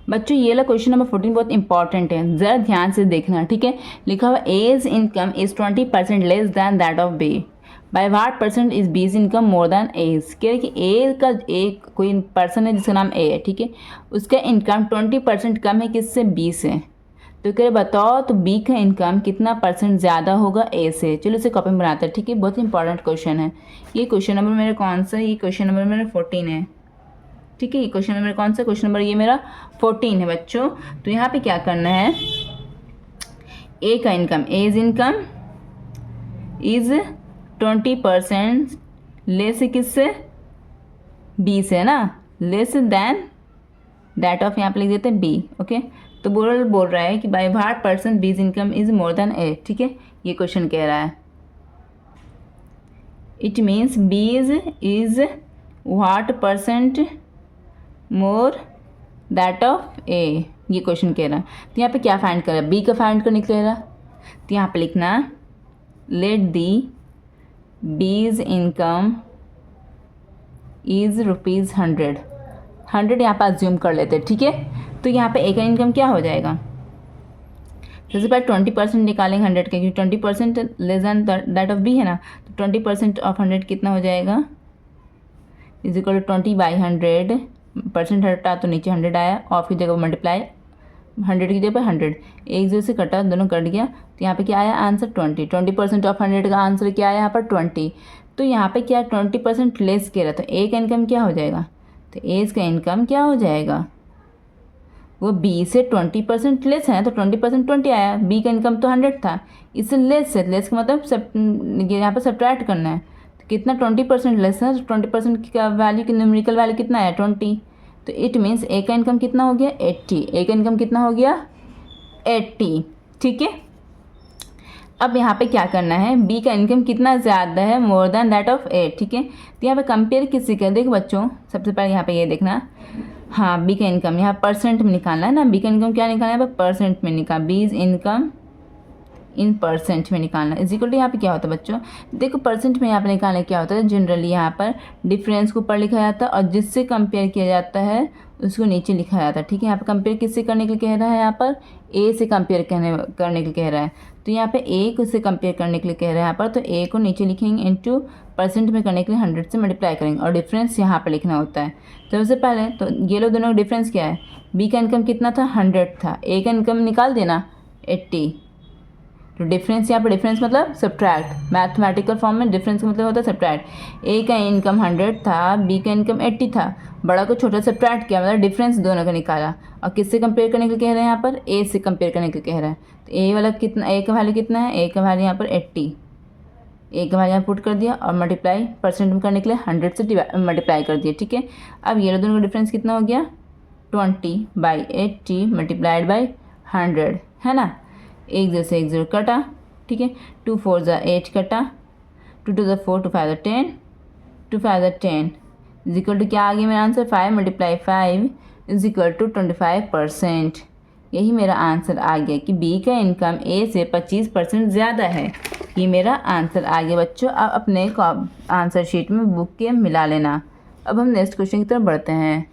बच्चों ये वाला क्वेश्चन नंबर 14 बहुत इंपॉर्टेंट है, ज़रा ध्यान से देखना, ठीक है। लिखा हुआ A's income is 20% less than that of B, by what percent is B's income more than A's. कह रहे कि ए का एक कोई पर्सन है जिसका नाम ए है, ठीक है, उसका इनकम 20% कम है किससे, बी से। तो कह रहे बताओ तो बी का इनकम कितना परसेंट ज़्यादा होगा ए से। चलो इसे कॉपी में बनाते हैं, ठीक है, बहुत इंपॉर्टेंट क्वेश्चन है ये। क्वेश्चन नंबर मेरा कौन सा है, ये क्वेश्चन नंबर मेरा 14 है, ठीक है। ये क्वेश्चन नंबर कौन सा, क्वेश्चन नंबर ये मेरा 14 है बच्चों। तो यहाँ पे क्या करना है, ए का income, A's income is 20% less किससे, बी से, है ना, लेस दैन दैट ऑफ, यहाँ पे लिख देते हैं बी, ओके। तो बोल रहा है कि by what percent B's income is more than A, ठीक है, ये क्वेश्चन कह रहा है। It means B's is what percent more that of A, ये क्वेश्चन कह रहा है। तो यहाँ पे क्या फाइंड कर रहा है, बी का फाइंड करने के लिए रहा। तो यहाँ पे लिखना लेट दी बीज इनकम इज ₹100, 100 यहाँ पे अज्यूम कर लेते हैं, ठीक है। तो यहाँ पे ए का इनकम क्या हो जाएगा, सबसे पहले 20% निकालेंगे 100 के, क्योंकि 20% less than that of B है ना। तो 20% ऑफ 100 कितना हो जाएगा, इज इक्वल टू 20/100, परसेंट हटा तो नीचे 100 आया, ऑफ की जगह मल्टीप्लाई 100 की जगह 100, एक जो से कटा दोनों कट गया। तो यहाँ पे क्या आया आंसर 20% ऑफ 100 का आंसर क्या आया यहाँ पर 20। तो यहाँ पे क्या 20% लेस कह रहा, तो ए का इनकम क्या हो जाएगा, तो एज का इनकम क्या हो जाएगा, वो बी से 20% लेस है, तो 20% 20 आया, बी का इनकम तो 100 था, इससे लेस है, लेस का मतलब सब यहाँ पर सब्ट्रैक्ट करना है। तो कितना 20% लेस है, तो 20% का वैल्यू, न्यूमेरिकल वैल्यू कितना है 20। तो इट मीन्स ए का इनकम कितना हो गया 80, ए का इनकम कितना हो गया 80, ठीक है। अब यहाँ पे क्या करना है, बी का इनकम कितना ज़्यादा है, मोर देन दैट ऑफ ए, ठीक है। तो यहाँ पे कंपेयर किससे कर, देखो बच्चों सबसे पहले यहाँ पे ये देखना, हाँ बी का इनकम यहाँ परसेंट में निकालना है ना, बी का इनकम क्या निकालना है, परसेंट में निकाल, बीज इनकम इन परसेंट में निकालना। इज इक्वल टू यहाँ पे क्या होता है बच्चों, देखो परसेंट में यहाँ पे निकालने क्या होता है, जनरली यहाँ पर डिफरेंस को ऊपर लिखा जाता है और जिससे कंपेयर किया जाता है उसको नीचे लिखा जाता है, ठीक है। यहाँ पे कंपेयर किससे करने के लिए कह रहा है, यहाँ पर ए से कंपेयर करने के लिए कह रहा है। तो यहाँ पे ए को से कंपेयर करने के लिए कह रहा है यहाँ पर, तो ए को नीचे लिखेंगे इंटू परसेंट में करने के लिए 100 से मल्टीप्लाई करेंगे और डिफरेंस यहाँ पर लिखना होता है। तो सबसे पहले तो ये लोग दोनों का डिफरेंस क्या है, बी का इनकम कितना था 100 था, ए का इनकम निकाल देना 80। तो डिफरेंस यहाँ पर, डिफरेंस मतलब सब्ट्रैक्ट, मैथमेटिकल फॉर्म में डिफरेंस का मतलब होता है सब्ट्रैक्ट। ए का इनकम 100 था, बी का इनकम 80 था, बड़ा को छोटा सब्ट्रैक्ट किया, मतलब डिफरेंस दोनों का निकाला। और किससे कंपेयर करने के लिए कह रहे हैं यहाँ पर, ए से कंपेयर करने के लिए कह रहा है। तो ए वाला कितना, ए का वैल्यू कितना है, ए का वैल्यू यहाँ पर 80, ए का वैल्यू यहाँ पुट कर दिया और मल्टीप्लाई परसेंट में करने के लिए 100 से मल्टीप्लाई कर दिया, ठीक है। अब ये दोनों का डिफरेंस कितना हो गया 20/80 मल्टीप्लाइड बाई 100, है ना। एक जीरो से एक जीरो कटा, ठीक है, 2 4 ज़ा 8 कटा, 2 2 ज़ा 4, 2 5 ज़ा 10, 2 5 ज़ा 10 इज इक्वल टू क्या आ गया मेरा आंसर, 5 × 5 इज इक्वल टू 25%। यही मेरा आंसर आ गया कि बी का इनकम ए से 25% ज़्यादा है। ये मेरा आंसर आ गया बच्चों। अब अपने आंसर शीट में बुक के मिला लेना। अब हम नेक्स्ट क्वेश्चन की तरफ बढ़ते हैं।